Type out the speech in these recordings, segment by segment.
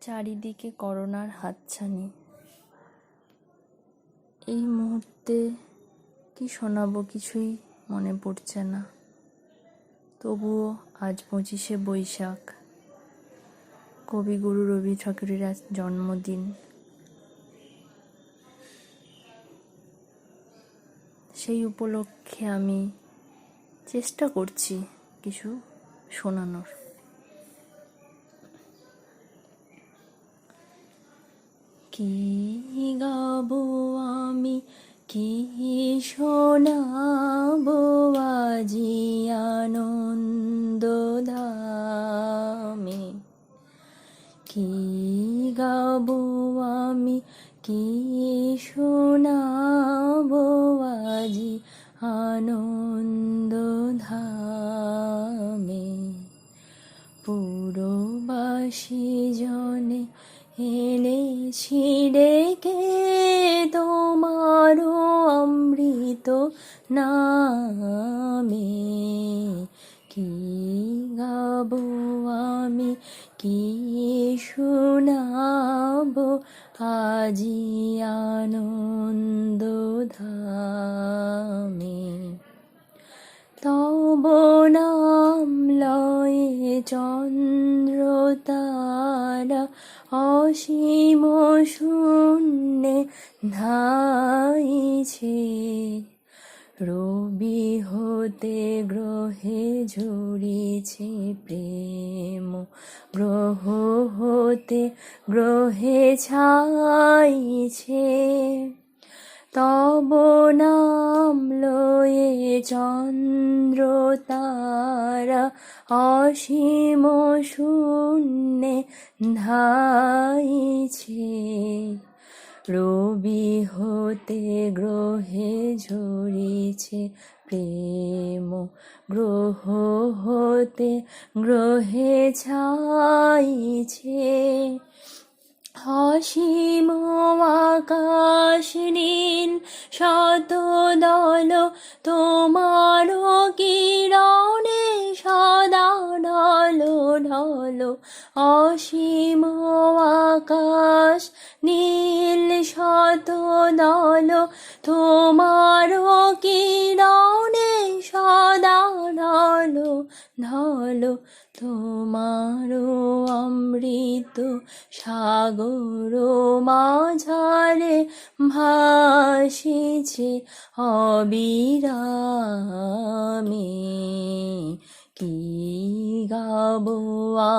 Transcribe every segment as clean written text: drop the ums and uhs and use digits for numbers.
চারিদিকে করোনার হাতছানি। এই মুহূর্তে কি শোনাবো কিছুই মনে পড়ছে না। তবুও আজ 25শে বৈশাখ, কবিগুরু রবি ঠাকুরের আজ জন্মদিন। সেই উপলক্ষে আমি চেষ্টা করছি কিছু শোনানোর। কি গাবো আমি, কি শোনাবো আজি আনন্দ ধামে। কি গাবো আমি, কি শোনাবো আজি আনন্দ ধামে। পুরবাসী জনে এনেছি ডেকে তোমারও অমৃত নামে। কি গাবো আমি, কি শোনাবো আজি আনন্দ ধামে। তব নাম লয়ে চন্দ্র তারা অসীম শূন্যে ধাইছে। রবি হতে গ্রহে ঝরিছে প্রেম, গ্রহ হতে গ্রহে ছাইছে। তব নাম লয়ে চন্দ্র তারা অসীম শূন্যে ধাইছে। রবি হতে গ্রহে ঝরিছে প্রেম, গ্রহ হতে গ্রহে ছাইছে। অসীম আকাশ নীল শত দল তোমার কিরণে সদা ঢলো ঢলো। অসীম আকাশ নীল শত দল তোমার কিরণে সদা ঢলো ঢলো। তোমার অমৃত সাগর মাঝারে ভাসিছে অবিরামে। কি গাবো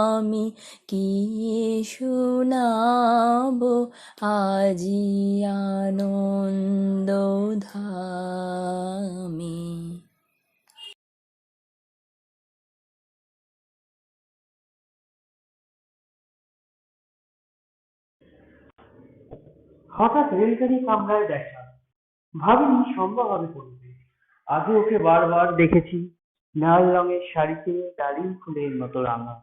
আমি, কি শোনাবো আজি আনন্দ ধামে। হঠাৎ রেলগাড়ি কামরায় দেখা, ভাবিনি সম্ভব হবে কোনোদিন। আগে ওকে বারবার দেখেছি, লাল রঙের শাড়িতে ডালিম ফুলের মতো রাঙা।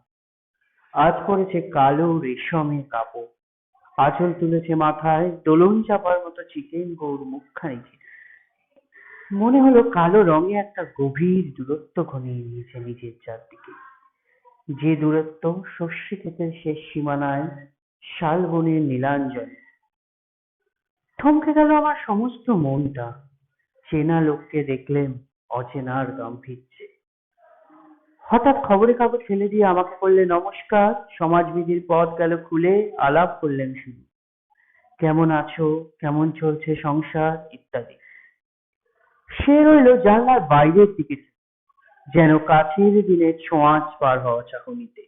আজ পরেছে কালো রেশমের কাপড়, আঁচল তুলেছে মাথায়, দোলন চাপার মতো চিকেন গৌর মুখখানি ঘিরে। মনে হলো কালো রঙে একটা গভীর দূরত্ব ঘনিয়ে নিয়েছে নিজের চারদিকে। যে দূরত্ব শস্যি ক্ষেতের শেষ সীমানায় শালবনের নীলাঞ্জনে। থমকে গেল আমার সমস্ত মনটা। চেনা লোককে দেখলেম অচেনার গাম্ভীর্যে। হঠাৎ খবরের কাগজ ফেলে দিয়ে আমাকে বললে নমস্কার। সমাজবিধির পথ গেল খুলে, আলাপ করলেন শুরু। কেমন আছো, কেমন চলছে সংসার ইত্যাদি। সে রইল জানলার বাইরের দিকে, যেন কাছের দিনের ছোঁয়াচ পার হওয়া চাহনিতে।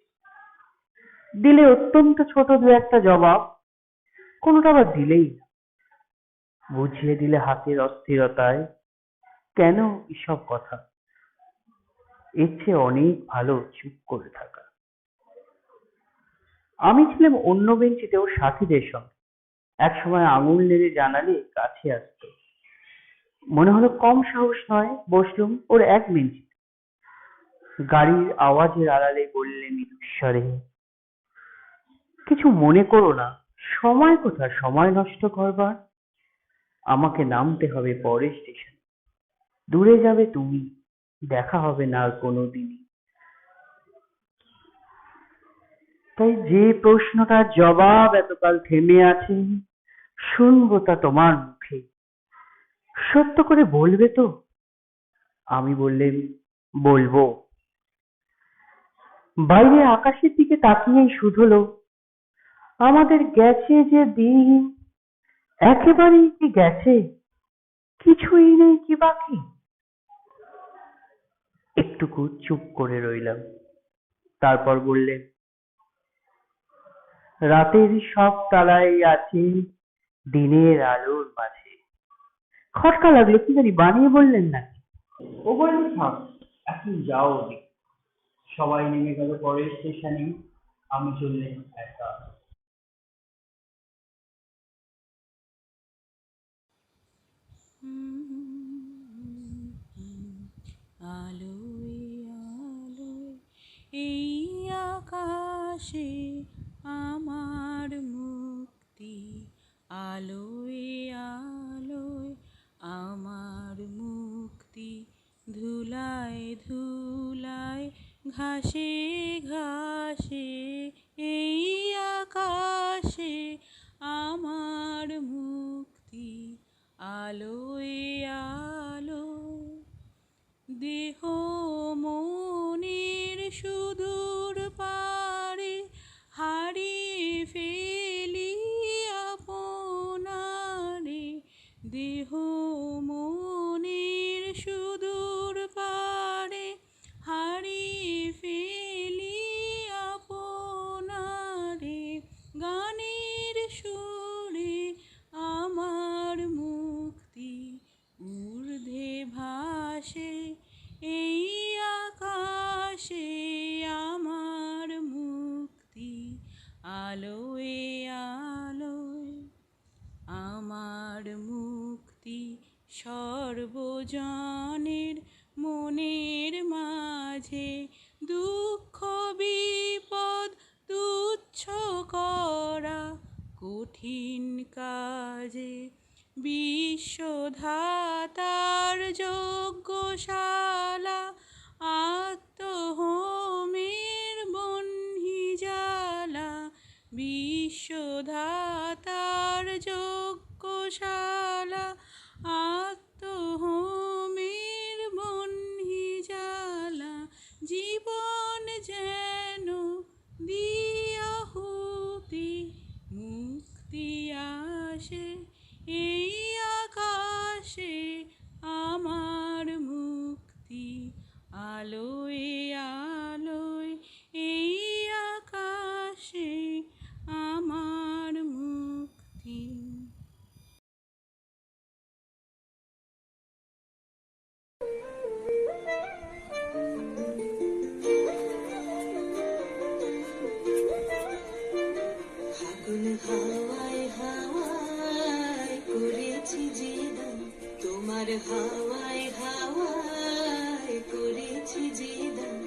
দিলে অত্যন্ত ছোট দু একটা জবাব, কোনোটা আবার দিলেই না। বুঝিয়ে দিলে হাতের অস্থিরতায়, কেন এসব কথা। এর চেয়ে অনেক ভালো চুপ করে থাকা। আমি ছিলাম অন্য বেঞ্চিতে ওর সাথীদের সঙ্গে। একসময় আঙুল নেড়ে জানালে কাছে আসতো। মনে হলো কম সাহস নয়, বসলুম ওর এক বেঞ্চিতে। গাড়ির আওয়াজের আড়ালে বললে মৃদুস্বরে, কিছু মনে করো না, সময় কোথায় সময় নষ্ট করবার। আমাকে নামতে হবে পরের স্টেশনে। দূরে যাবে তুমি, দেখা হবে না আর কোনোদিনই। তাই যে প্রশ্নটার জবাব এতকাল থেমে আছে, শুনবো তা তোমার মুখে। সত্য করে বলবে তো? আমি বললেম, বলবো। বাইরে আকাশের দিকে তাকিয়েই শুধোলো, আমাদের গেছে যে দিন, একেবারেই কি গেছে, কিছুই নেই কি বাকি? একটুকু চুপ করে রইলাম, তারপর বললেন, রাতের সব তালাই আছে দিনের আলোর মাঝে। খটকা লাগলো, কি জানি বানিয়ে বললেন নাকি। ও বলল, থাক, এখন যাও ওদিকে। সবাই নেমে গেল পরের স্টেশনে, আমি চললেন একা। আলোয় আলোয় এই আকাশে আমার মুক্তি, আলোয় আলোয় আমার মুক্তি, ধুলায় ধুলায় ঘাসে ঘাসে এই আকাশে আমার মুক্তি, আলোয় আলোয় দেহ মনের সুদূর পারে হারিয়ে ফেলি আপনারে, দেহ মনের সুদূর পারে হারিয়ে ফেলি আপনারে, গানের সুরে আমার মুক্তি, ঊর্ধ্বে ভাসে এই আকাশে আমার মুক্তি, আলোয় আলোয় আমার মুক্তি, সর্বজনের মনের মাঝে দুঃখ বিপদ তুচ্ছ করা কঠিন কাজে, বিশ্বধাতার যজ্ঞশালা আত্মহোমের বহ্নি জ্বালা, বিশ্বধাতার যজ্ঞশালা আত্মহোমের বহ্নি জ্বালা, জীবন যেন দিয়াহুতি, মুক্তি আসে এই আকাশে আমার মুক্তি, আলোয় আলোয় এই আকাশে আমার মুক্তি। ফাগুন হাওয়ায় হাওয়ায় করেছি যে দান, তোমার হাওয়ায় হাওয়ায় করেছি যে দান,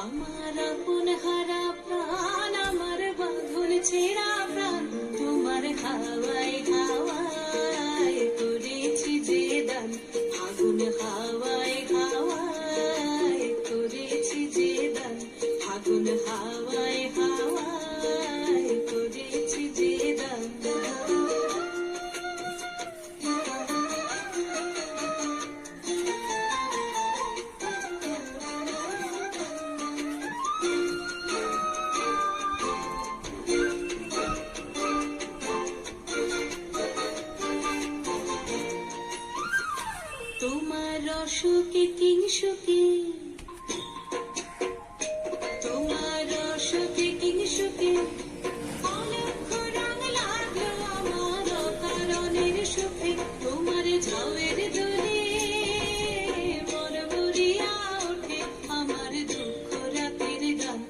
আমার আপন হারা প্রাণ, আমার বাঁধন ছেঁড়া প্রাণ, তোমার হাওয়ায় হাওয়ায় করেছি যে দান, ফাগুন হাওয়ায় হাওয়ায় করেছি যে দান, ফাগুন হাওয়ায় হাওয়ায় করেছি যে দান। তোমার রসকে কিংসুকে, তোমার রসকে কিংসুকে অলক্ষ রং লাগলো আমার অকারণের সুখে, তোমার ঝাউয়ের দোলে মন ভরিয়া ওঠে আমার দুঃখ রাতের গান,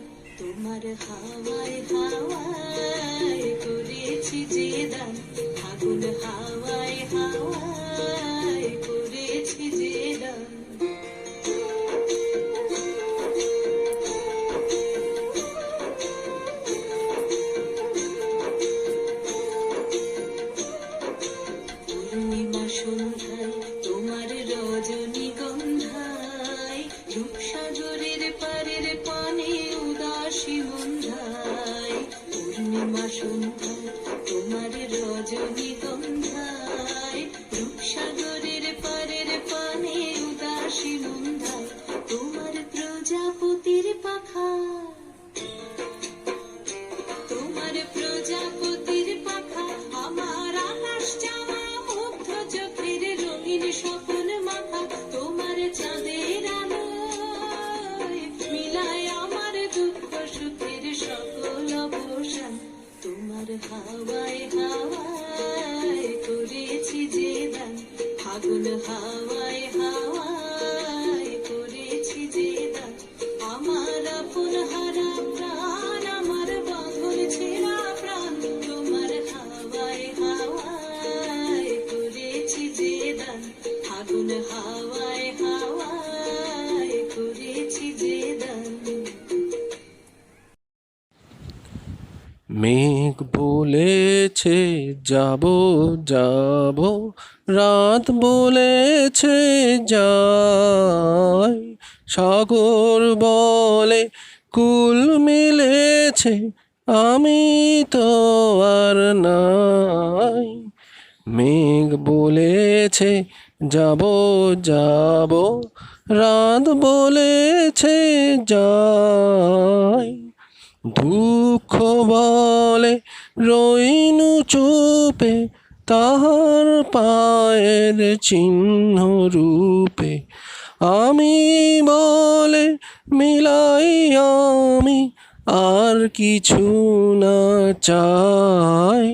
তোমার হাওয়ায় হাওয়ায় করেছি যে দান, ফাগুন হাওয়ায় হাওয়ায় করেছি যে দান। পূর্ণিমা সন্ধ্যায় তোমার রজনীগন্ধায়, রূপসাগরের পারের পানে উদাসী মন্ধায়, সন্ধ্যায় তোমার রজনীগন্ধায় রূপসাগরের পারের পানে উদাসী মন্ধায় তোমার প্রজাপতির পাখা তোমার প্রজাপতির পাখা আমার আকাশ চাওয়া মুগ্ধ চোখের রঙিন স্বপন মাখা তোমার চাঁদের আলোয় মিলায় আমার দুঃখ সুখের সকল অবসান তোমার হাওয়ায় হাওয়ায় করেছি যে দান ফাগুন হাওয়ায় হাওয়ায় করেছি যে দান আমার আপন হারা প্রাণ আমার বাঁধন ছেঁড়া প্রাণ তোমার হাওয়ায় হাওয়ায় করেছি যে দান ফাগুন হাওয়ায় হাওয়ায় করেছি যে দান। মেঘ বলেছে যাব যাব, রাত বলেছে যাই, সাগর বলে কুল মিলেছে, আমি তো আর নাই। মেঘ বলেছে যাব যাব, রাত বলেছে যাই, দুঃখ বলে রইনু চুপে, তাহার পায়ের চিহ্ন রূপে। আমি বলে মিলাই আমি আর কিছু না চাই।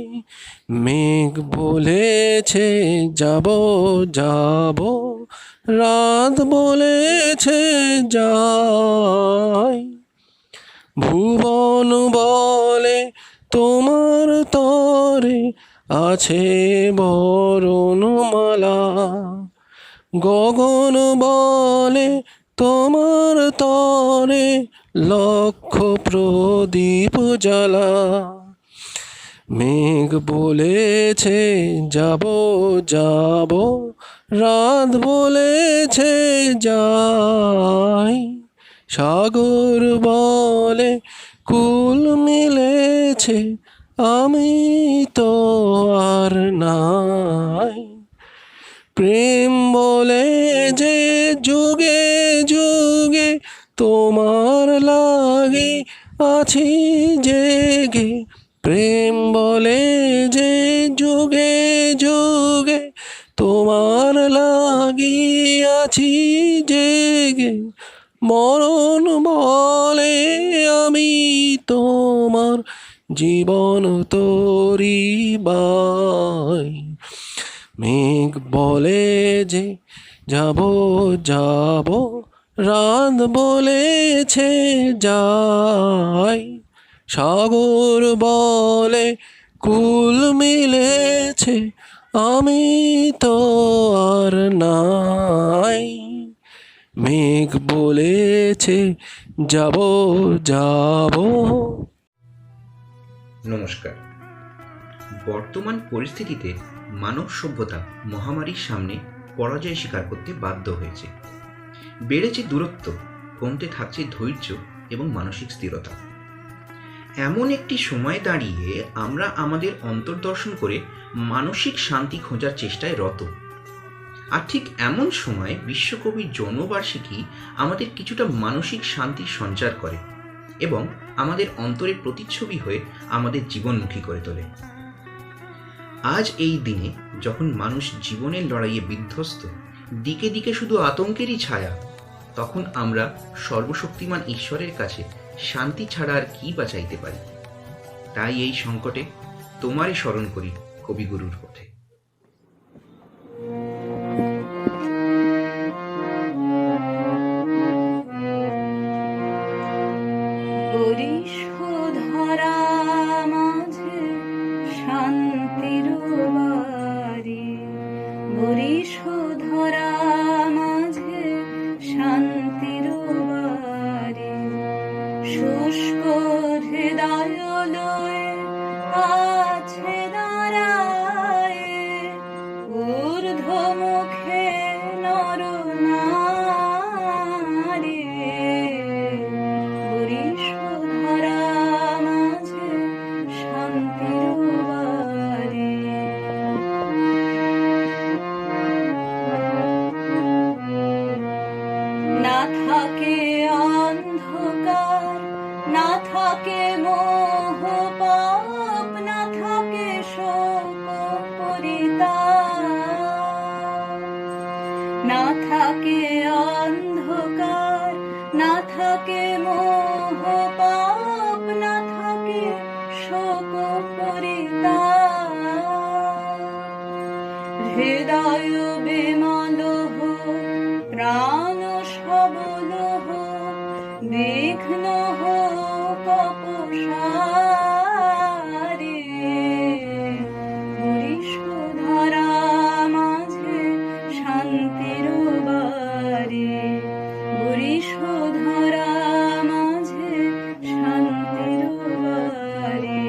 মেঘ বলেছে যাব যাব, রাত বলেছে যাই, ভুবন বলে তোমার তরে আছে বরণমালা, গগন বলে তোমার তরে লক্ষ প্রদীপ জ্বালা। মেঘ বলেছে যাব যাব, রাত বলেছে যাই, সাগর বলে কুল মিলেছে, আমি তো আর নাই। প্রেম বলে যে যুগে যুগে তোমার লাগে আছি জেগে, প্রেম বলে যে যুগে যুগে তোমার লাগি আছি জেগে, মরণ বলে আমি তোমার জীবন তোরি বাই। মেঘ বলে যে যাব যাব, রাত বলেছে যাই, সাগর বলে কুল মিলেছে, আমি তো আর নাই। মেঘ বলেছে যাব যাব। নমস্কার। বর্তমান পরিস্থিতিতে মানব সভ্যতা মহামারীর সামনে পরাজয় স্বীকার করতে বাধ্য হয়েছে। বেড়েছে দূরত্ব, কমতে থাকছে ধৈর্য এবং মানসিক স্থিরতা। এমন একটি সময় দাঁড়িয়ে আমরা আমাদের অন্তর্দর্শন করে মানসিক শান্তি খোঁজার চেষ্টায় রত। আর ঠিক এমন সময় বিশ্বকবির জন্মবার্ষিকী আমাদের কিছুটা মানসিক শান্তির সঞ্চার করে এবং আমাদের অন্তরে প্রতিচ্ছবি হয়ে আমাদের জীবনমুখী করে তোলে। আজ এই দিনে যখন মানুষ জীবনের লড়াইয়ে বিধ্বস্ত, দিকে দিকে শুধু আতঙ্কেরই ছায়া, তখন আমরা সর্বশক্তিমান ঈশ্বরের কাছে শান্তি ছাড়া আর কি বা চাইতে পারি। তাই এই সংকটে তোমারে স্মরণ করি কবিগুরুর পথে। ধরা মাঝে শান্তির বাড়ি, বরিশ ধরা মাঝে শান্তির বাড়ি, শুষ্ক হৃদয় লয়ে আছে দাঁড়ায়, ঊর্ধ্ব মুখে নর নারী, বরিশ ধরা মাঝে শান্তি থাকে মোহ পাপ, না থাকে শোক পরিতাপ, না থাকে অন্ধকার, না থাকে মোহ পাপ, না থাকে শোক পরিতাপ। হৃদয় বিমল হোক, প্রাণ সবল হোক, বিঘ্ন হোক অপসারে। বরিশধরা মাঝে শান্তির বাড়ি, বরিশধরা মাঝে শান্তির বাড়ি।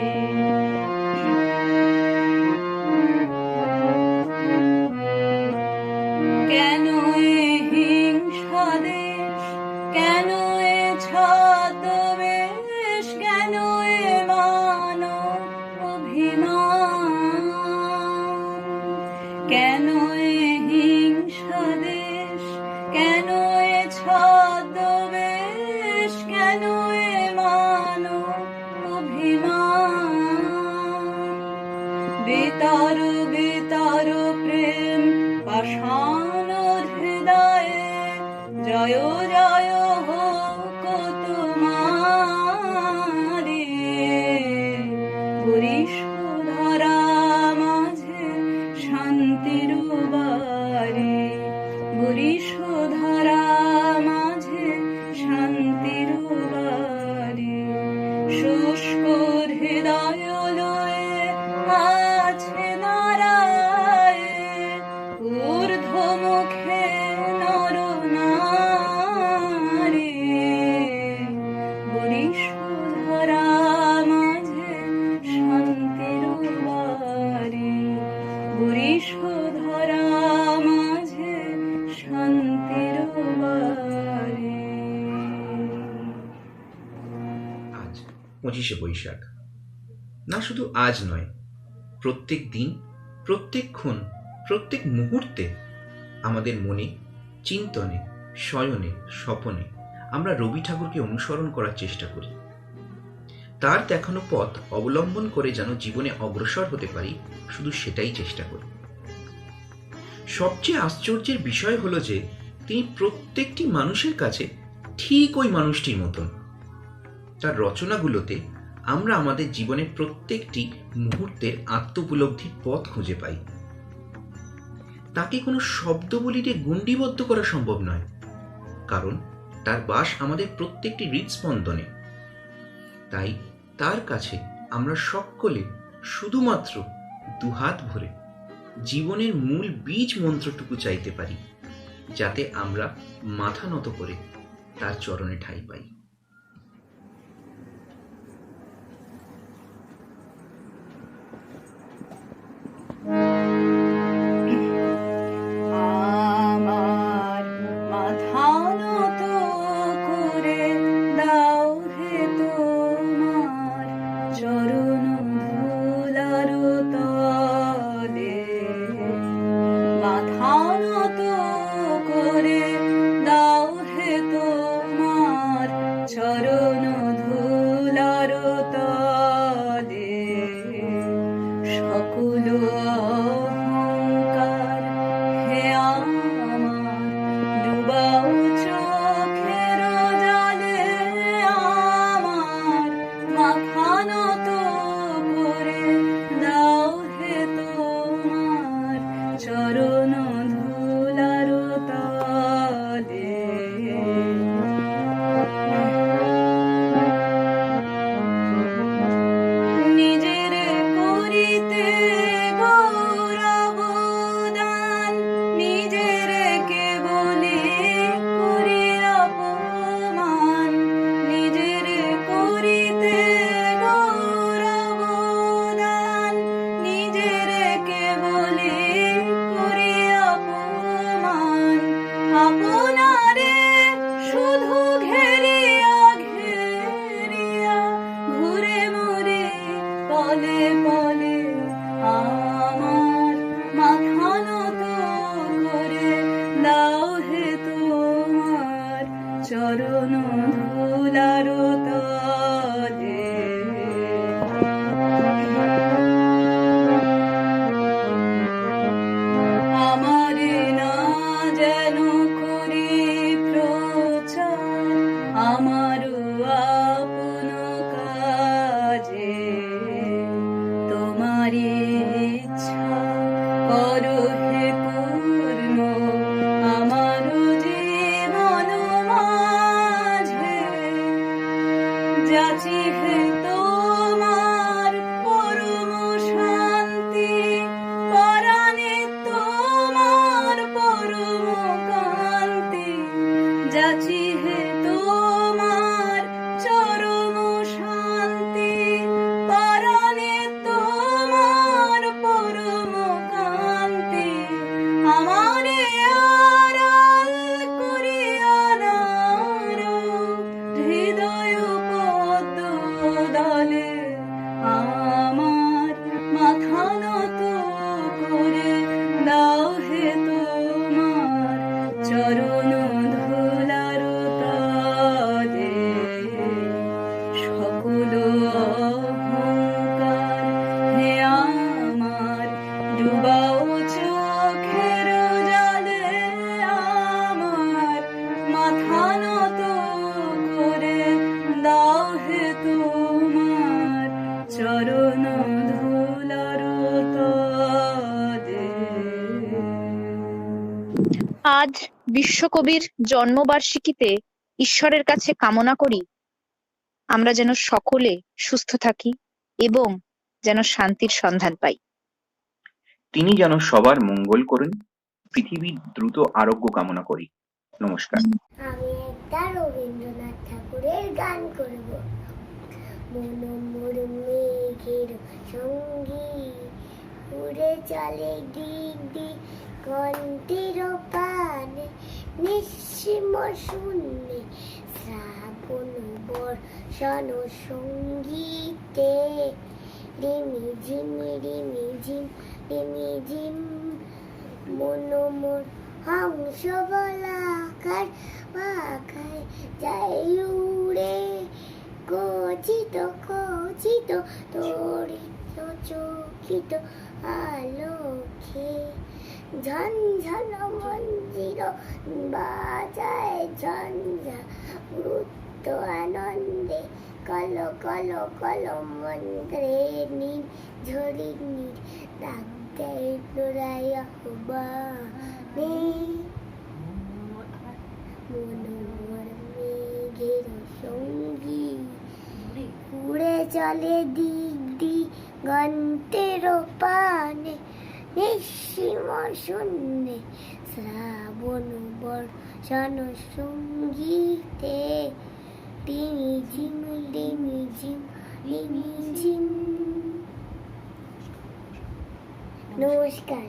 কেন এ হিংসা দেশ, কেন এ ছদ্মবেশ, কেন এ মানব অভিমান, কেন এ হিংসা দেশ, কেন এ ছদ্মবেশ, কেন এ মানব অভিমান। বেতার বেতার প্রেম পাষাণ হৃদয়ে, জয় জয় হোক তোমারে। বরিশধরা মাঝে শান্তির বাড়ি, বরিশধরা মাঝে শান্তির বাড়ি। শুষ্ক হৃদয় লয়ে আছে নারায়, ঊর্ধ্বমুখে নর নারী। বরিশধরা মাঝে শান্তির বাড়ি, বরিশধরা মাঝে শান্তির বাড়ি। আজ 25শে বৈশাখ। না শুধু আজ নয়, প্রত্যেক দিন, প্রত্যেকক্ষণ, প্রত্যেক মুহূর্তে আমাদের মনে, চিন্তনে, শয়নে, স্বপনে আমরা রবি ঠাকুরকে অনুসরণ করার চেষ্টা করি। তার দেখানো পথ অবলম্বন করে যেন জীবনে অগ্রসর হতে পারি, শুধু সেটাই চেষ্টা করি। সবচেয়ে আশ্চর্যের বিষয় হলো যে তিনি প্রত্যেকটি মানুষের কাছে ঠিক ওই মানুষটির মতন। তার রচনাগুলোতে আমরা আমাদের জীবনের প্রত্যেকটি মুহূর্তের আত্মোপলব্ধির পথ খুঁজে পাই। তাকে কোনো শব্দবলিতে গণ্ডিবদ্ধ করা সম্ভব নয়, কারণ তার বাস আমাদের প্রত্যেকটি হৃদস্পন্দনে। তাই তার কাছে আমরা সকলে শুধুমাত্র দুহাত ভরে জীবনের মূল বীজ মন্ত্রটুকু চাইতে পারি, যাতে আমরা মাথা নত করে তার চরণে ঠাঁই পাই। আমার মাথা নত করে দাও হে তোমার চরণ ধুলার তলে। মাথা নত করে দাও হে তোমার তোমার পরম শান্তি, পরাণে তোমার পরম কান্তি, যাচি হে তোমার চরম শান্তি, পরাণে তোমার পরম কান্তি, আমারে আড়াল করিয়া নারো হৃদয় পদ্ম দলে, আমার মাথা নত করে দাও হে তোমার চরণ ধুলার তলে, সকল অহংকার হে আমার ডুবাও চোখের জলে, আমার মাথা নত করে দাও হে তোমার চরণ ধুলার তলে। আজ বিশ্বকবির জন্মবার্ষিকীতে ঈশ্বরের কাছে কামনা করি আমরা যেন সকলে সুস্থ থাকি এবং যেন শান্তির সন্ধান পাই। তিনি যেন সবার মঙ্গল করুন, পৃথিবীর দ্রুত আরোগ্য কামনা করি। নমস্কার। আমি একটা রবীন্দ্রনাথ ঠাকুরের গান করব। মনোমোর মেঘের সঙ্গী উড়ে চলে দিক দিক কণ্ঠের পানে, নিঃসীম শূন্যে শ্রাবণ বর্ষণ সঙ্গীতে, রিমি ঝিমি রিমি ঝিম রিমি ঝিম, মনোমোর হংস বলাকার পাখায় যায় উড়ে, গচিত খচিত তরিত চকিত আলোকে, ঝনঝন মঞ্জির বাজায় ঝঞ্ঝা মৃত্য আনন্দে, কল কল কল মন্ত্রে নীল ঝরি নীল ডাক দেয় নোরায় আহ্বানে, মনোমর মেঘের সঙ্গী উড়ে চলে দিক দিগন্তের পানে, নিঃসীম শূন্যে শ্রাবণ বর্ষণ সঙ্গীতে, রিমি ঝিম রিমি ঝিম রিমি ঝিম। নমস্কার।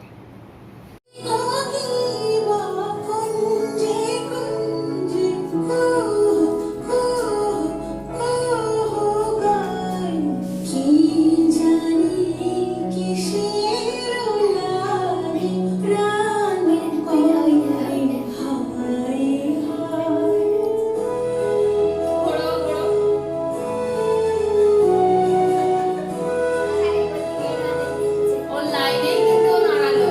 অনলাইনে কিন্তু নাড়ালো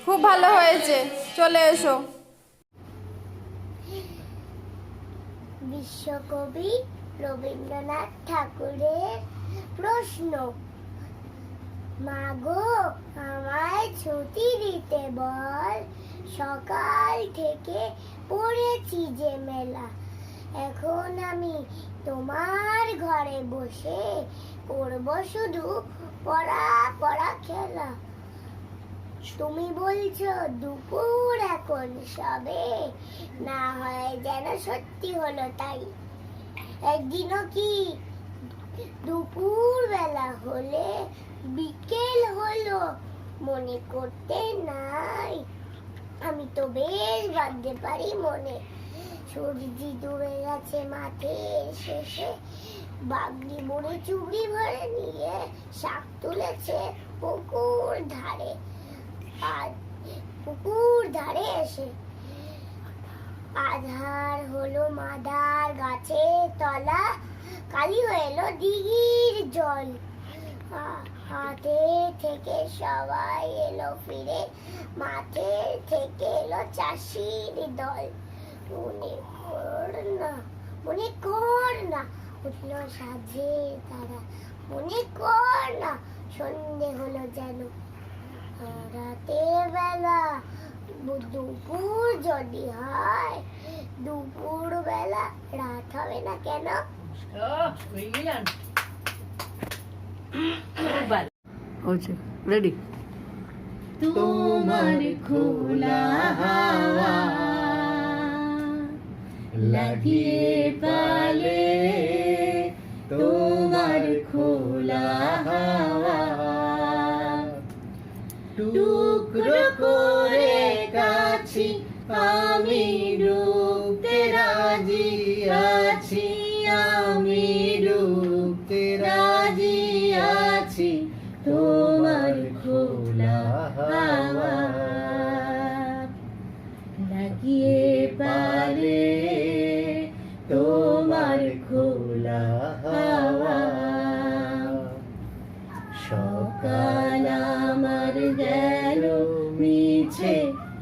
খুব ভালো হয়েছে, চলে এসো। বিশ্বকবি রবীন্দ্রনাথ ঠাকুরের প্রশ্ন। মাগো, আমায় ছুটি দিতে বল, সকাল থেকে পড়েছি যে মেলা। এখন আমি তোমার ঘরে বসে করব শুধু পড়া পড়া খেলা। তুমি বলছো দুপুর এখন সবে, না হয় যেন সত্যি হলো তাই। একদিনও কি দুপুর বেলা হলে বিকেল হলো মনে করতে নাই? আমি তো বেশ বাঁধতে পারি মনে। সূর্যি ডুবে গেছে মাঠের শেষে, বাগড়ি মুড়ে চুবড়ি ভরে নিয়ে শাক তুলেছে পুকুর ধারে। আর পুকুর ধারে এসে আধার হলো মাদার গাছের তলা, কালি হয়ে এলো দিঘির জল। হাতে থেকে সবাই এলো ফিরে, মাঠে থেকে এলো চাষির দল। মনে কর না উঠলো সাজের তারা, মনে কর না সন্ধে হলো যেন। রাতের বেলা দুপুর যদি হয়, দুপুর বেলা রাত হবে না কেন? রেডি। তোমার খোলা হাওয়া লাগিয়ে পালে, তোমার খোলা হাওয়া টুকরো করে কাছি আমি ডুবতে রাজি আছি, আমি ডুবতে রাজি আছি তোমার খোলা হাওয়া লাগিয়ে পালে, তোমার খোলা হাওয়া। সকাল আমার গেল মিছে,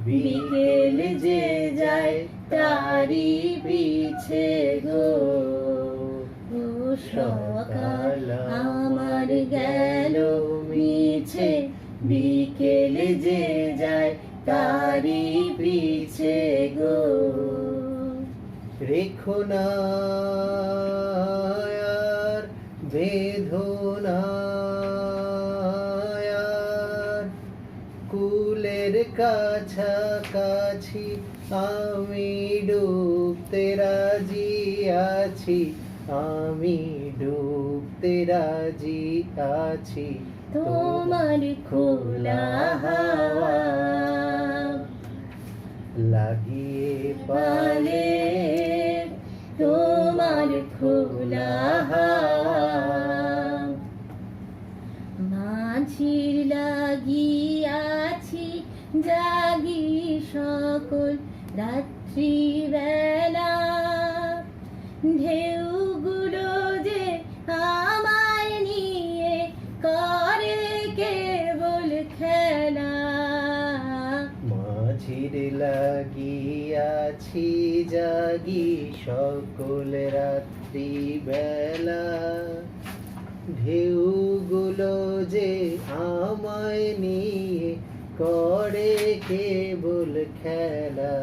বিকেল যে যায় তারি পিছে গো। সকাল আমার গেল মিছে, বিকেল যে যায় তারি পিছে গো। রেখো না আর বেঁধো না আর, কুলের কাছাকাছি আমি ডুবতে রাজি আছি, আমি ডুবতে রাজি আছি তোমার খোলা হাওয়া লাগিয়ে পালে, তোমার খোলা হাওয়া। মাঝির লাগিয়াছি জাগি সকল রাত্রি বেলা, ঢেউগুলো যে আমায় নিয়ে করে কেবল খেলা। মাঝির লাগিয়াছি জাগি সকল রাত্রি বেলা, ঢেউগুলো যে আমায় নিয়ে করে কেবল খেলা।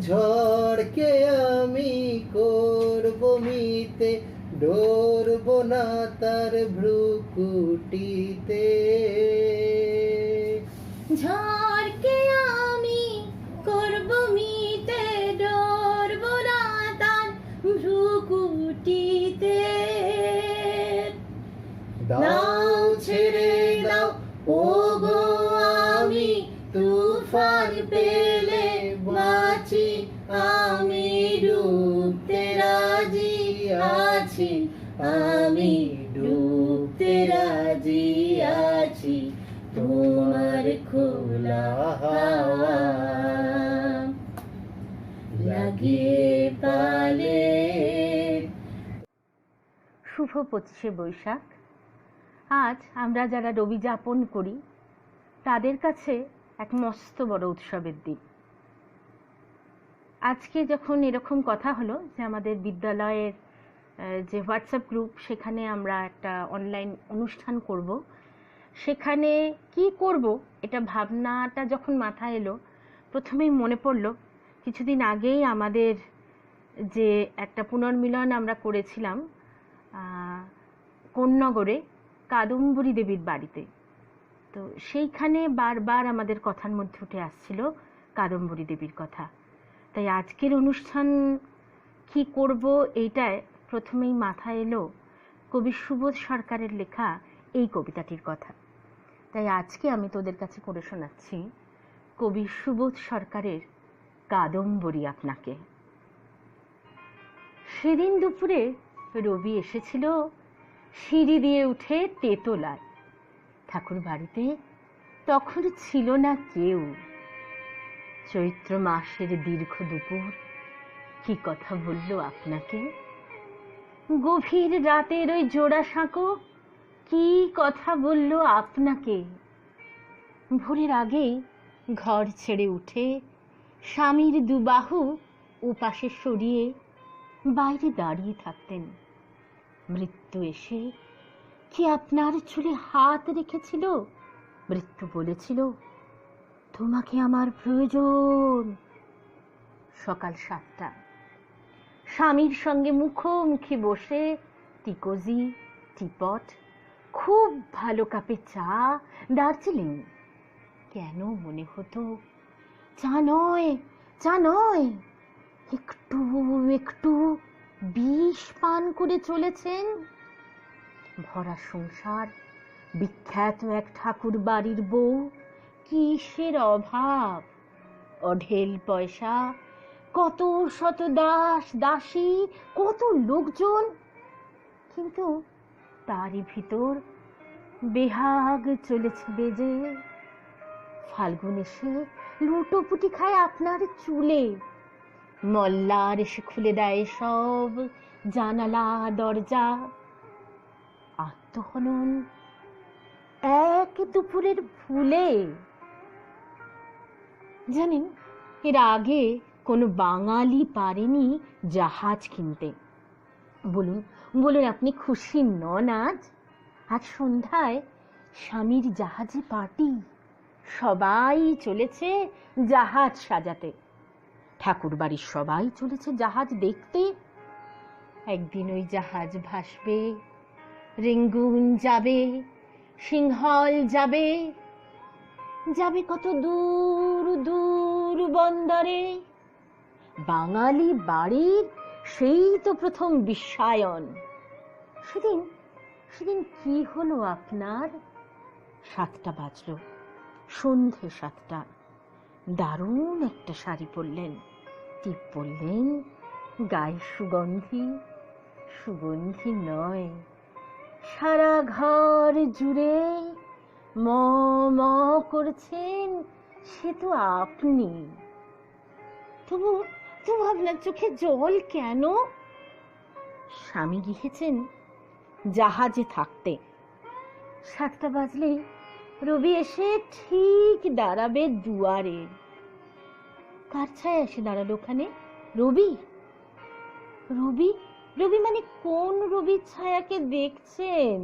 ঝড়কে আমি করব মিতে, ডরব না তার ভ্রুকুটিতে। ঝড়কে আমি করব মিতে, ডরব না তার ভ্রুকুটিতে। দাও ছেড়ে দাও ও গো আমি, তুফান পেলে বাঁচি, আমি ডুবতে রাজি আছি, আমি ডুবতে রাজি আছি তোমার খোলা হাওয়া লাগিয়ে পালে। শুভ 25শে বৈশাখ। আজ আমরা যারা রবি যাপন করি তাদের কাছে এক মস্ত বড় উৎসবের দিন। আজকে যখন এরকম কথা হলো যে আমাদের বিদ্যালয়ের যে হোয়াটসঅ্যাপ গ্রুপ, সেখানে আমরা একটা অনলাইন অনুষ্ঠান করব, সেখানে কি করব এটা ভাবনাটা যখন মাথায় এলো, প্রথমেই মনে পড়লো কিছুদিন আগেই আমাদের যে একটা পুনর্মিলন আমরা করেছিলাম কোন্নগরে কাদম্বরী দেবীর বাড়িতে। তো সেইখানে বারবার আমাদের কথার মধ্যে উঠে আসছিল কাদম্বরী দেবীর কথা। তাই আজকের অনুষ্ঠান কি করব এইটায় প্রথমেই মাথায় এলো কবি সুবোধ সরকারের লেখা এই কবিতাটির কথা। তাই আজকে আমি তোদের কাছে পড়ে শোনাচ্ছি কবি সুবোধ সরকারের কাদম্বরী আপনাকে। সেদিন দুপুরে রবি এসেছিল সিঁড়ি দিয়ে উঠে তেতলায়। ঠাকুর বাড়িতে তখন ছিল না কেউ। চৈত্র মাসের দীর্ঘ দুপুর কি কথা বলল আপনাকে, গভীর রাতের ওই জোড়া সাঁকো কি কথা বলল আপনাকে। ভোরের আগেই ঘর ছেড়ে উঠে স্বামীর দুবাহু ওপাশে সরিয়ে বাইরে দাঁড়িয়ে থাকতেন। মৃত্যু এসে কি আপনার চুলে হাত রেখেছিল? মৃত্যু বলেছিল, তোমাকে আমার প্রয়োজন। সকাল 7টা, স্বামীর সঙ্গে মুখোমুখি বসে টিকোজি, টিপট, খুব ভালো কাপে চা, দার্জিলিং। কেন মনে হতো চা নয়, চা নয়, একটু একটু বিষ পান করে চলেছেন। ভরা সংসার, বিখ্যাত এক ঠাকুর বাড়ির বউ, কিসের অভাব, অঢেল পয়সা, কত শত দাস দাসী, কত লোকজন, কিন্তু তারই ভিতর বেহাগ চলেছে বেজে। ফাল্গুন এসে লুটোপুটি খায় আপনার চুলে। মল্লার এসে খুলে দেয় সব জানালা দরজা। আত্মহনন এক দুপুরের ভুলে। জানেন, এর আগে কোনো বাঙালি পারেনি জাহাজ কিনতে। বলুন বলুন, আপনি খুশি নন আজ? আজ সন্ধ্যায় স্বামীর জাহাজে পার্টি, সবাই চলেছে জাহাজ সাজাতে। ঠাকুর বাড়ির সবাই চলেছে জাহাজ দেখতে। একদিন ওই জাহাজ ভাসবে, রেঙ্গুন যাবে, সিংহল যাবে, যাবে কত দূর দূর বন্দরে। বাঙালি বাড়ির সেই তো প্রথম বিশ্বায়ন। সেদিন সেদিন কি হলো আপনার? 7টা বাজলো, সন্ধে 7টা। দারুণ একটা শাড়ি পরলেন, টিপ পরলেন, গায়ে সুগন্ধি, সুগন্ধি নয়, সারা ঘর জুড়ে ম ম করছেন, সে তো আপনি। তবু তবু আপনার চোখে জল কেন? স্বামী গিয়েছেন জাহাজে থাকতে। 7টা বাজলেই রবি এসে ঠিক দাঁড়াবে দুয়ারে। কার ছায়া এসে দাঁড়ালো ওখানে? রবি। রবি রবি মানে কোন রবির ছায়াকে দেখছেন?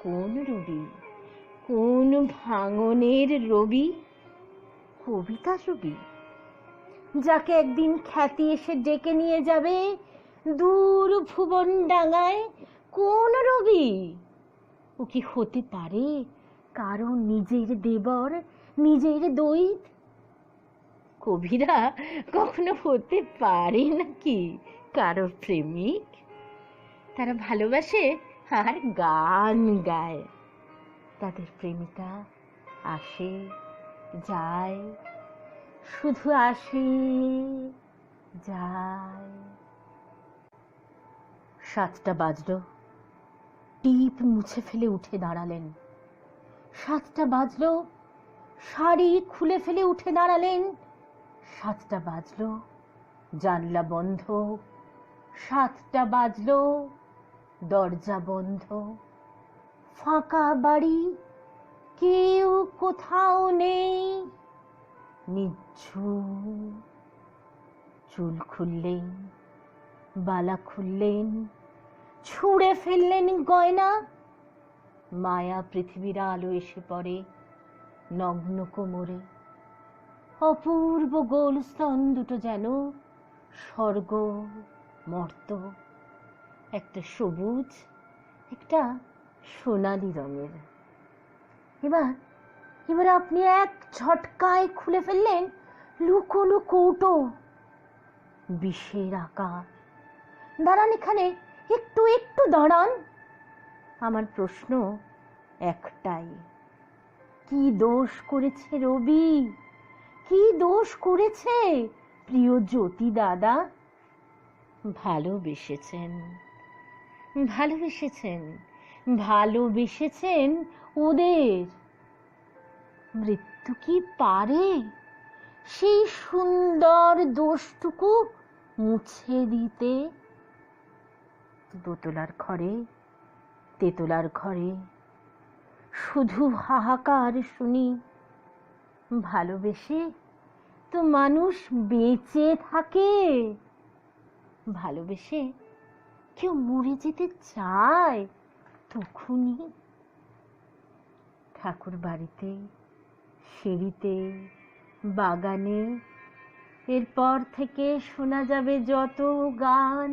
কোন রবি? কোন ভাঙনের রবি? কবিতা রবি, যাকে একদিন খ্যাতি এসে ডেকে নিয়ে যাবে দূর ভুবন ডাঙায়। কোন রবি? ও কি হতে পারে কারো নিজের দেবর, নিজের দৈত? কবিরা কখনো হতে পারে নাকি কারোর প্রেমিক? তারা ভালোবাসে আর গান গায়। তাদের প্রেমিকা আসে যায়, শুধু আসে যায়। 7টা বাজলো, টিপ মুছে ফেলে উঠে দাঁড়ালেন। 7টা বাজলো, শাড়ি খুলে ফেলে উঠে দাঁড়ালেন। 7টা বাজলো, জানলা বন্ধ। 7টা বাজলো, দরজা বন্ধ। ফাঁকা বাড়ি, কেউ কোথাও নেই। নিঝুম। চুল খুললেন, বালা খুললেন, ছুঁড়ে ফেললেন গয়না। মায়া পৃথিবীর আলো এসে পড়ে নগ্ন কোমরে। অপূর্ব গোল স্তন দুটো যেন স্বর্গ মর্ত, একটা সবুজ, একটা সোনালি রঙের। এবার আপনি এক ঝটকায় খুলে ফেললেন লুকোনো কৌটো। বিষের আকার। দাঁড়ান এখানে, একটু একটু দাঁড়ান। আমার প্রশ্ন একটাই, কি দোষ করেছে রবি? কি দোষ করেছে প্রিয় জ্যোতি দাদা? ভালোবেসেছেন, ভালোবেসেছেন, ভালোবেসেছেন ওদের। মৃত্যু কি পারে সেই সুন্দর দোষটুকু মুছে দিতে? দোতলার ঘরে, তেতলার ঘরে শুধু হাহাকার শুনি। ভালোবেসে তো মানুষ বেঁচে থাকে। ভালোবেসে কেউ মরে যেতে চায় তখনই। ঠাকুর বাড়িতে, সিঁড়িতে, বাগানে এরপর থেকে শোনা যাবে যত গান,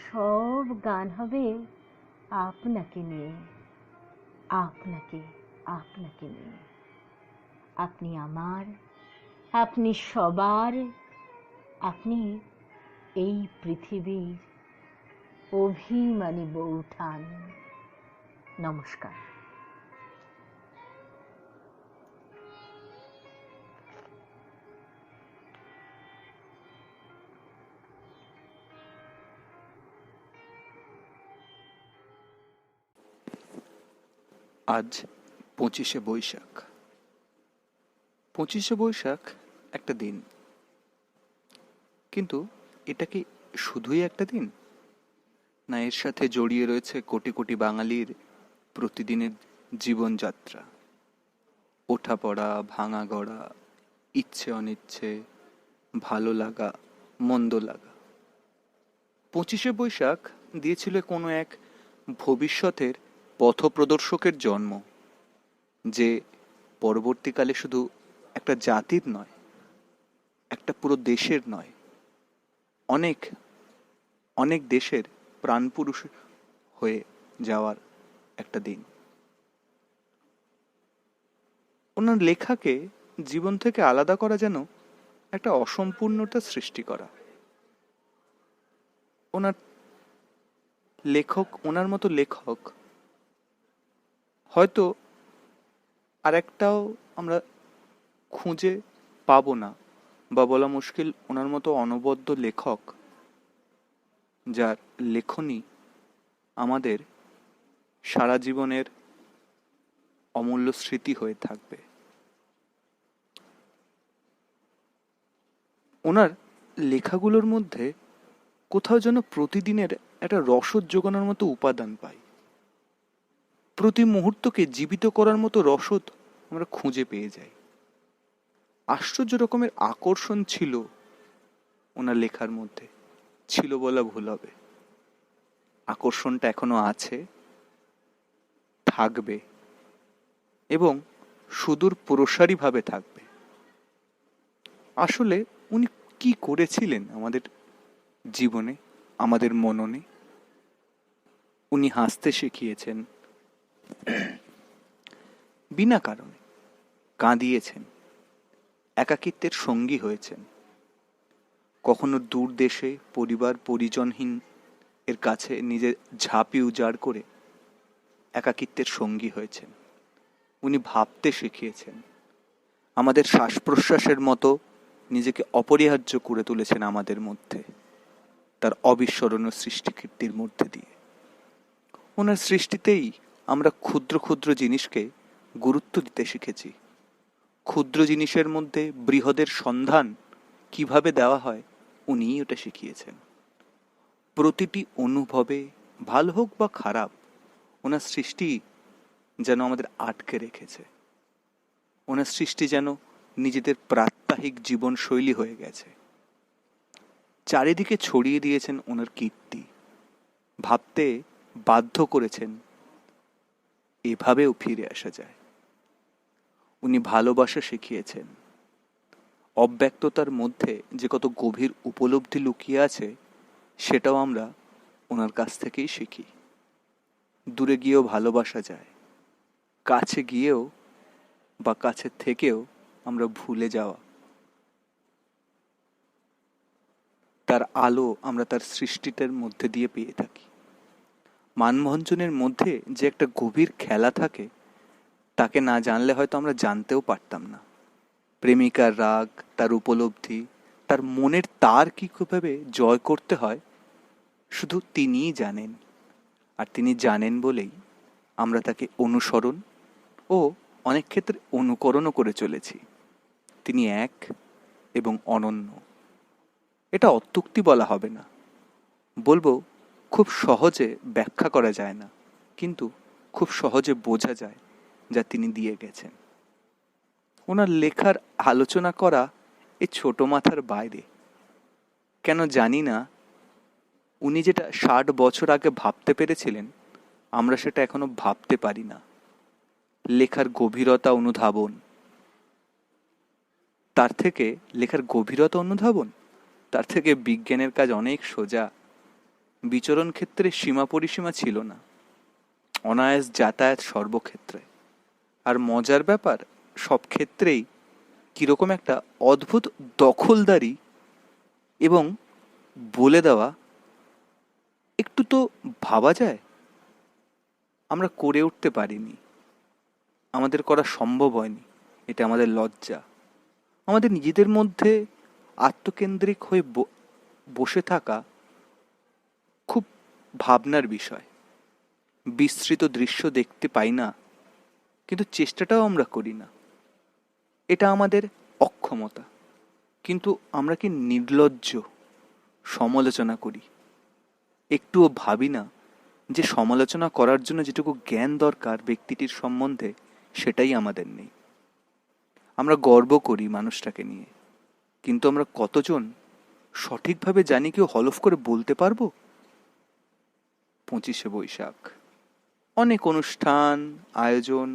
সব গান হবে আপনাকে নিয়ে, আপনাকে, আপনাকে নিয়ে। আপনি আমার, আপনি সবার, আপনি এই পৃথিবীর অভিমানী বৌঠান। নমস্কার। আজ 25শে বৈশাখ। 25শে বৈশাখ একটা দিন, কিন্তু এটা কি শুধুই একটা দিন? না, এর সাথে জড়িয়ে রয়েছে কোটি কোটি বাঙালির প্রতিদিনের জীবনযাত্রা, ওঠা পড়া, ভাঙা গড়া, ইচ্ছে অনিচ্ছে, ভালো লাগা, মন্দ লাগা। 25শে বৈশাখ দিয়েছিল কোনো এক ভবিষ্যতের পথপ্রদর্শকের জন্ম, যে পরবর্তীকালে শুধু একটা জাতির নয়, একটা পুরো দেশের নয়, অনেক অনেক দেশের প্রাণপুরুষ হয়ে যাওয়ার একটা দিন। ওনার লেখাকে জীবন থেকে আলাদা করা যেন একটা অসম্পূর্ণতা সৃষ্টি করা। ওনার মতো লেখক হয়তো আর একটাও আমরা খুঁজে পাবো না, বা বলা মুশকিল ওনার মতো অনবদ্য লেখক যার লেখনী আমাদের সারা জীবনের অমূল্য স্মৃতি হয়ে থাকবে। ওনার লেখাগুলোর মধ্যে কোথাও যেন প্রতিদিনের একটা রসদ জোগানোর মতো উপাদান পাই, প্রতি মুহূর্তকে জীবিত করার মতো রসদ আমরা খুঁজে পেয়ে যাই। আশ্চর্য রকমের আকর্ষণ ছিল ওনার লেখার মধ্যে, ছিল বলা ভুল হবে। আকর্ষণটা এখনো আছে, থাকবে, এবং সুদূর প্রসারী ভাবে থাকবে। আসলে উনি কি করেছিলেন আমাদের জীবনে, আমাদের মননে? উনি হাসতে শিখিয়েছেন বিনা কারণে, কাঁদিয়েছেন, একাকিত্বের সঙ্গী হয়েছেন, কখনো দূর দেশে পরিবার পরিজনহীন এর কাছে নিজে ঝাঁপি উজাড় করে একাকিত্বের সঙ্গী হয়েছেন। উনি ভাবতে শিখিয়েছেন, আমাদের শ্বাস প্রশ্বাসের মতো নিজেকে অপরিহার্য করে তুলেছেন আমাদের মধ্যে, তার অবিস্মরণীয় সৃষ্টিকীর্তির মধ্যে দিয়ে। ওনার সৃষ্টিতেই আমরা ক্ষুদ্র ক্ষুদ্র জিনিসকে গুরুত্ব দিতে শিখেছি। ক্ষুদ্র জিনিসের মধ্যে বৃহদের সন্ধান কিভাবে দেওয়া হয়, উনিই ওটা শিখিয়েছেন। প্রতিটি অনুভবে, ভালো হোক বা খারাপ, ওনার সৃষ্টি যেন আমাদের আটকে রেখেছে। ওনার সৃষ্টি যেন নিজেদের প্রাত্যহিক জীবনশৈলী হয়ে গেছে। চারিদিকে ছড়িয়ে দিয়েছেন ওনার কীর্তি, ভাবতে বাধ্য করেছেন এভাবেও ফিরে আসা যায়। উনি ভালোবাসা শিখিয়েছেন। অব্যক্ততার মধ্যে যে কত গভীর উপলব্ধি লুকিয়ে আছে সেটাও আমরা ওনার কাছ থেকেই শিখি। দূরে গিয়েও ভালোবাসা যায়, কাছে গিয়েও বা কাছে থেকেও আমরা ভুলে যাওয়া। তার আলো আমরা তার সৃষ্টিটার মধ্যে দিয়ে পেয়ে থাকি। মানভঞ্জনের মধ্যে যে একটা গভীর খেলা থাকে, তাকে না জানলে হয়তো আমরা জানতেও পারতাম না। প্রেমিকার রাগ, তার উপলব্ধি, তার মনের তার কীভাবে জয় করতে হয় শুধু তিনিই জানেন। আর তিনি জানেন বলেই আমরা তাকে অনুসরণ ও অনেক ক্ষেত্রে অনুকরণও করে চলেছি। তিনি এক এবং অনন্য। এটা অত্যুক্তি বলা হবে না, বলবো খুব সহজে ব্যাখ্যা করা যায় না, কিন্তু খুব সহজে বোঝা যায় যা তিনি দিয়ে গেছেন। ওনার লেখার আলোচনা করা এই ছোট মাথার বাইরে। কেন জানি না, উনি যেটা 60 বছর আগে ভাবতে পেরেছিলেন আমরা সেটা এখনো ভাবতে পারি না। লেখার গভীরতা অনুধাবন, তার থেকে বিজ্ঞানের কাজ অনেক সোজা। বিচরণ ক্ষেত্রে সীমা পরিসীমা ছিল না, অনায়াস যাতায়াত সর্বক্ষেত্রে। আর মজার ব্যাপার, সব ক্ষেত্রেই কিরকম একটা অদ্ভুত দখলদারি এবং বলে দেওয়া, একটু তো ভাবা যায়। আমরা করে উঠতে পারিনি, আমাদের করা সম্ভব হয়নি, এটা আমাদের লজ্জা। আমাদের নিজেদের মধ্যে আত্মকেন্দ্রিক হয়ে বসে থাকা খুব ভাবনার বিষয়। বিস্তৃত দৃশ্য দেখতে পাই না, কিন্তু চেষ্টাটাও আমরা করি না। এটা আমাদের অক্ষমতা। কিন্তু আমরা কি নির্লজ্জ সমালোচনা করি? একটুও ভাবি না যে সমালোচনা করার জন্য যেটুকু জ্ঞান দরকার ব্যক্তিটির সম্বন্ধে, সেটাই আমাদের নেই। আমরা গর্ব করি মানুষটাকে নিয়ে, কিন্তু আমরা কতজন সঠিকভাবে জানি কেউ হলফ করে বলতে পারবো? 25শে বৈশাখ, অনেক অনুষ্ঠান আয়োজন,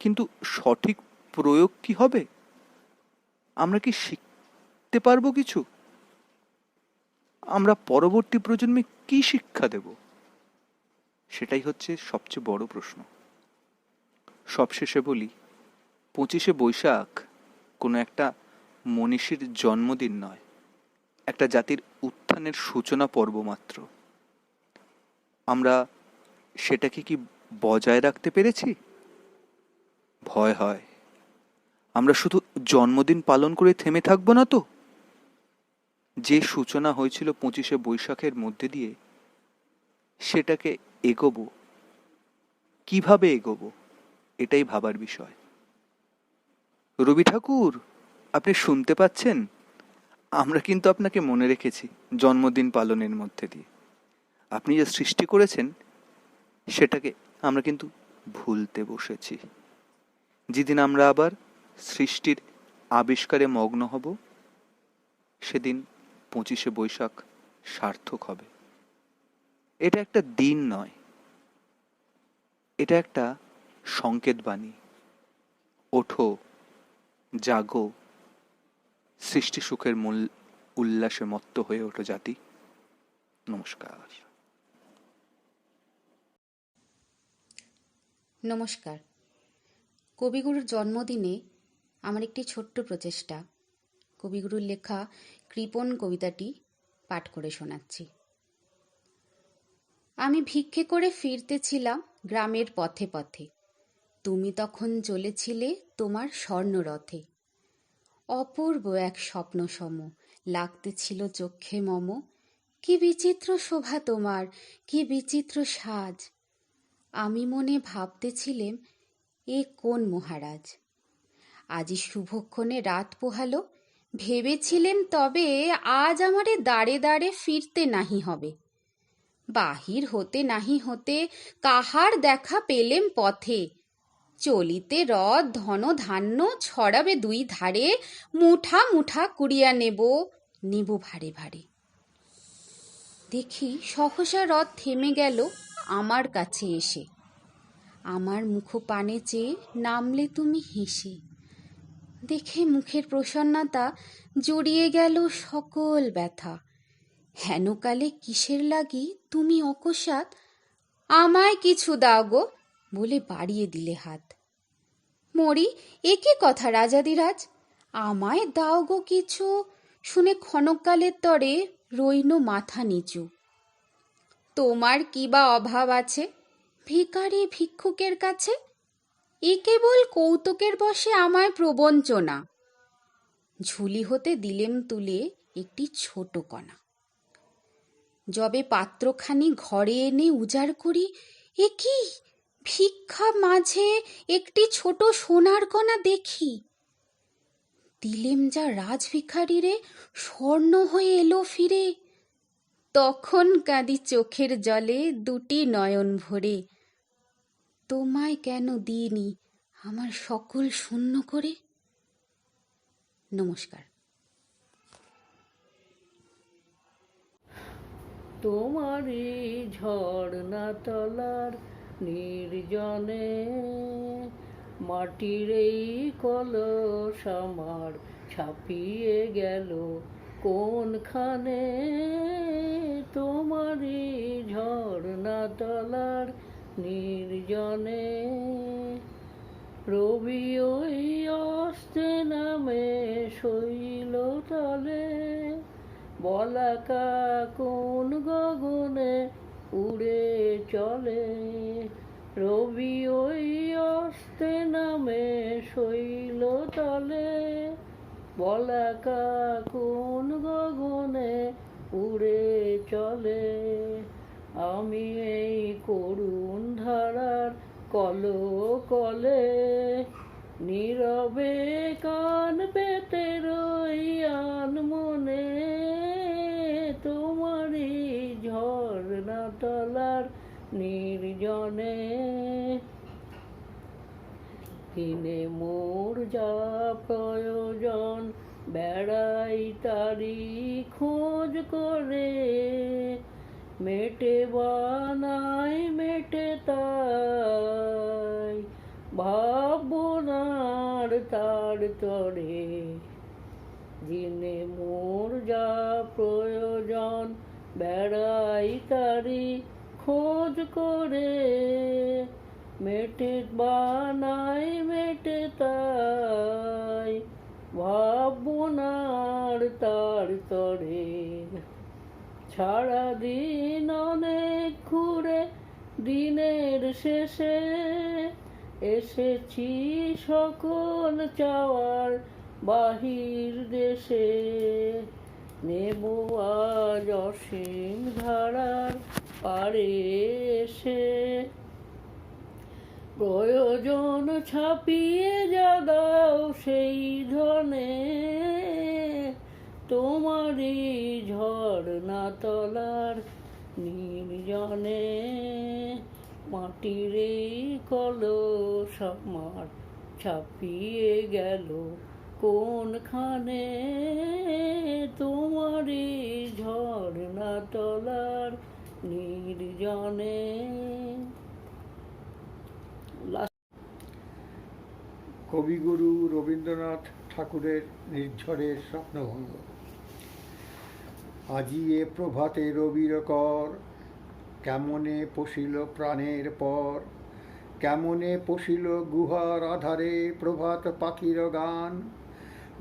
কিন্তু সঠিক প্রয়োগ কি হবে? আমরা কি শিখতে পারবো কিছু? আমরা পরবর্তী প্রজন্মে কি শিক্ষা দেব? সেটাই হচ্ছে সবচেয়ে বড় প্রশ্ন। সবশেষে বলি, 25শে বৈশাখ কোনো একটা মনীষীর জন্মদিন নয়, একটা জাতির উত্থানের সূচনা পর্ব মাত্র। আমরা সেটাকে কি বজায় রাখতে পেরেছি? ভয় হয়। আমরা শুধু জন্মদিন পালন করে থেমে থাকবো না তো? যে সূচনা হয়েছিল 25শে বৈশাখের মধ্যে দিয়ে, সেটাকে এগোবো কিভাবে এগোবো, এটাই ভাবার বিষয়। রবি ঠাকুর, আপনি শুনতে পাচ্ছেন? আমরা কিন্তু আপনাকে মনে রেখেছি জন্মদিন পালনের মধ্যে দিয়ে। আপনি যে সৃষ্টি করেছেন সেটাকে আমরা কিন্তু ভুলতে বসেছি। যেদিন আমরা আবার সৃষ্টির আবিষ্কারে মগ্ন হব, সেদিন 25শে বৈশাখ সার্থক হবে। এটা একটা দিন নয়, এটা একটা সংকেত বাণী। ওঠো, জাগো, সৃষ্টি সুখের মূল উল্লাসে মত্ত হয়ে ওঠো জাতি। নমস্কার। নমস্কার। কবিগুরুর জন্মদিনে আমার একটি ছোট্ট প্রচেষ্টা, কবিগুরুর লেখা কৃপণ কবিতাটি পাঠ করে শোনাচ্ছি। আমি ভিক্ষে করে ফিরতেছিলাম গ্রামের পথে পথে, তুমি তখন চলেছিলে তোমার স্বর্ণরথে। অপূর্ব এক স্বপ্ন সম লাগতেছিল চক্ষে মম, কি বিচিত্র শোভা তোমার, কি বিচিত্র সাজ। আমি মনে ভাবতেছিলেম, এ কোন মহারাজ। আজি শুভক্ষণে রাত পোহালো, ভেবেছিলেম তবে আজ আমারে দাঁড়ে দাঁড়ে ফিরতে নাহি হবে। বাহির হতে নাহি হতে কাহার দেখা পেলেম পথে, চলিতে রথ ধন ধান্য ছড়াবে দুই ধারে, মুঠা মুঠা কুড়িয়া নেব নেব ভারে ভারে। দেখি সহসা রথ থেমে গেল আমার কাছে এসে, আমার মুখ পানে চেয়ে নামলে তুমি হেসে। দেখে মুখের প্রসন্নতা জড়িয়ে গেল সকল ব্যথা। হেনকালে কিসের লাগি তুমি অকস্মাৎ আমায় কিছু দাও গো বলে বাড়িয়ে দিলে হাত। মরি এ কি কথা রাজাদিরাজ, আমায় দাও গো কিছু শুনে ক্ষণকালের তরে রইল মাথা নিচু। তোমার কি বা অভাব আছে ভিখারি ভিক্ষুকের কাছে, এ কেবল কৌতুকের বশে আমায় প্রবঞ্চনা। ঝুলি হতে দিলেম তুলে একটি ছোট কণা, যবে পাত্রখানি ঘরে এনে উজাড় করি, এ কি ভিক্ষা মাঝে একটি ছোট সোনার কণা দেখি। দিলেম যা রাজভিখারিরে স্বর্ণ হয়ে এলো ফিরে, তখন কাঁদি চোখের জলে দুটি নয়ন ভরে। তোমায় কেন দিইনি আমার সকল শূন্য করে। নমস্কার। তোমারই ঝর্ণা তলার নির্জনে মাটির এই কলস আমার ছাপিয়ে গেল কোনখানে। তোমারই ঝর্ণা তলার নির্জনে রবি ওই অস্তে নামে শৈল তলে, বলাকা কোন গগনে উড়ে চলে। রবি ওই অস্তে নামে শৈল তলে, বলাকা কোন গগনে উড়ে চলে। আমি এই করুণ ধারার কল কলে নীরবে কান পেতে রই আনমনে। তোমারই ঝর্ণা তলার নির্জনে দিনে মোর যা প্রয়োজন বেড়াই তারি খোঁজ করে। মেটে বানাই মেটে তাই ভাবনার তার তরে। দিনে মোর যা প্রয়োজন বেড়াই তারি খোঁজ করে। মেটে বানাই মেটে তাই ভাবনার তার তরে। সারা দিন অনেক ঘুরে দিনের শেষে এসেছি সকল চাওয়ার বাহির দেশে। নেব আজ অসীম ধারার পারে এসে, প্রয়োজন ছাপিয়ে জাগাও সেই ধনে। তোমারই ঝর্ণা তলার নির্জনে মাটির এই কলস আমার ছাপিয়ে গেল কোনখানে। তোমারই ঝর্ণা তলার নির্জনে। কবিগুরু রবীন্দ্রনাথ ঠাকুরের নির্ঝরের স্বপ্নভঙ্গ। আজি এ প্রভাতে রবির কর, কেমনে পশিল প্রাণের পর। কেমনে পশিল গুহার আধারে প্রভাত পাখির গান।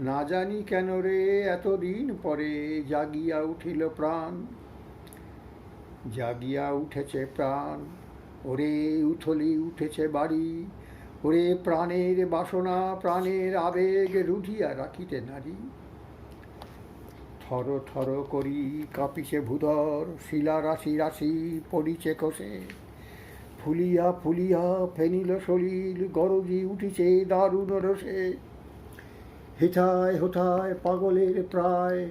না জানি কেন রে এতদিন পরে জাগিয়া উঠিল প্রাণ। জাগিয়া উঠেছে প্রাণ, ওরে উথলি উঠেছে বাড়ি। ওরে প্রাণের বাসনা প্রাণের আবেগ রুধিয়া রাখিতে নারী। থর থর করি কাঁপিছে ভূধর, শিলা রাশি রাশি পড়িছে খসে। ফুলিয়া ফুলিয়া ফেনিল শরীর, গরজি উঠিছে দারুণ রসে। হেথায় হোথায় পাগলের প্রায়,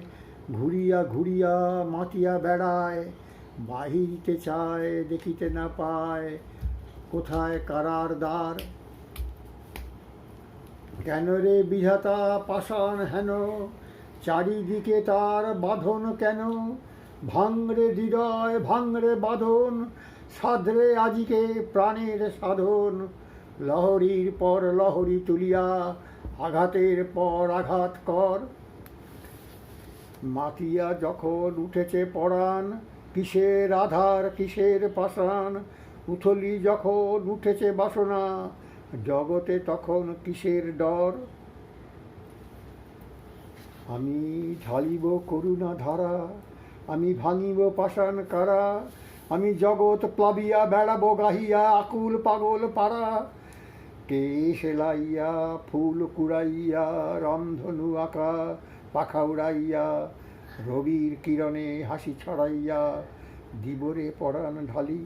ঘুরিয়া ঘুরিয়া মাতিয়া বেড়ায়। বাহিরিতে চায় দেখিতে না পায়, কোথায় কারার দ্বার। কেন রে বিধাতা পাষাণ হেন, চারিদিকে তার বাঁধন কেন? ভাঙরে হৃদয় ভাঙরে বাঁধন, সাধরে আজিকে প্রাণের সাধন। লহরীর পর লহরী তুলিয়া আঘাতের পর আঘাত কর। মাতিয়া যখন উঠেছে পরাণ, কিসের আধার কিসের পাষাণ? উথলি যখন উঠেছে বাসনা, জগতে তখন কিসের ডর? আমি ঢালিব করুণা ধারা, আমি ভাঙিব পাষাণ কারা। আমি জগৎ প্লাবিয়া বেড়াবো গাহিয়া আকুল পাগল পাড়া। কে সেলাইয়া ফুল কুড়াইয়া রমধনু আঁকা পাখা উড়াইয়া, রবির কিরণে হাসি ছড়াইয়া দিবরে পরাণ ঢালি।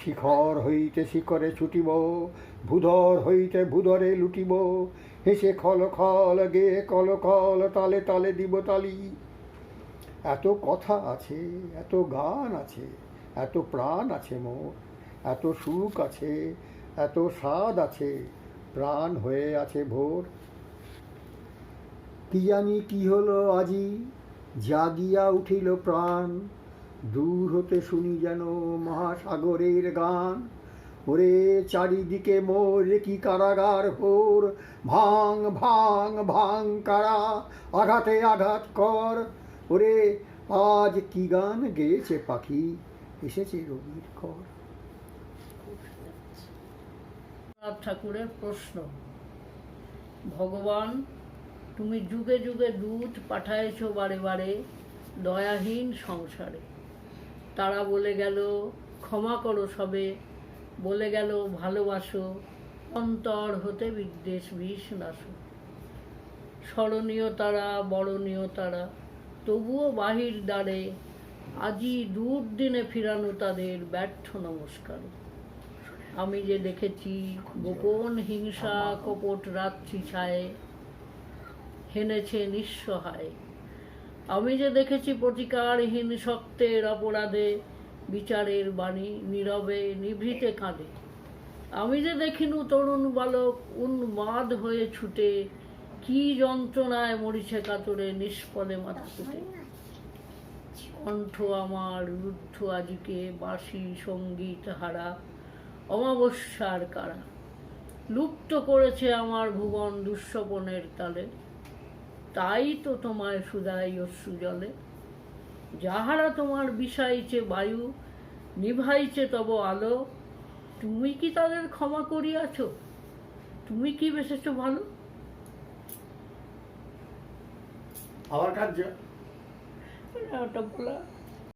শিখর হইতে শিখরে ছুটিব, ভূধর হইতে ভূধরে লুটিব। হেসে খল খল গে কল কল, তালে তালে দিব তালি। এত কথা আছে, এত গান আছে, এত প্রাণ আছে মোর, এত সুখ আছে, এত স্বাদ আছে, প্রাণ হয়ে আছে ভোর। কি জানি কি হলো আজি, জাগিয়া উঠিল প্রাণ। দূর হতে শুনি যেন মহাসাগরের গান। ওরে চারিদিকে মোর কি কারাগার ভোর, ভাঙ ভাঙ ভাঙ কারা, আঘাতে আঘাত কর। ওরে আজ কি গান গেয়েছে পাখি, এসেছে রবির কর। রবীন্দ্রনাথ ঠাকুরের প্রশ্ন: ভগবান, তুমি যুগে যুগে দূত পাঠাইছ বারে বারে দয়াহীন সংসারে। তারা বলে গেল ক্ষমা করো সবে, বলে গেল ভালোবাসো, অন্তর হতে বিদ্বেষ বিষ নাশো। স্মরণীয় তারা বরণীয় তারা, তবুও বাহির দ্বারে আজি দুর্দিনে ফিরানো তাদের ব্যর্থ নমস্কার। আমি যে দেখেছি গোপন হিংসা কপট রাত্রি ছায়ে হেনেছে নিঃসহায়। আমি যে দেখেছি প্রতিকারহীন শক্তের অপরাধে বিচারের বাণী নীরবে নিভৃতে কাঁদে। আমি যে দেখিনু তরুণ বালক উন্মাদ হয়ে ছুটে, কি যন্ত্রণায় মরিছে কাতরে নিষ্পদে মাথা ফুটে। কণ্ঠ আমার রুদ্ধ আজিকে বাঁশি সঙ্গীত হারা, অমাবস্যার কারা। লুপ্ত করেছে আমার ভুবন দুঃস্বপনের তালে, তাই তো তোমায় সুধাই অশ্রু জলে। যাহারা তোমার বিষাইছে বায়ু, নিভাইছে তব আলো, তুমি কি তাদের ক্ষমা করিয়াছ? তুমি কি বেসেছ ভালো? আবার কার্য ওটা বলা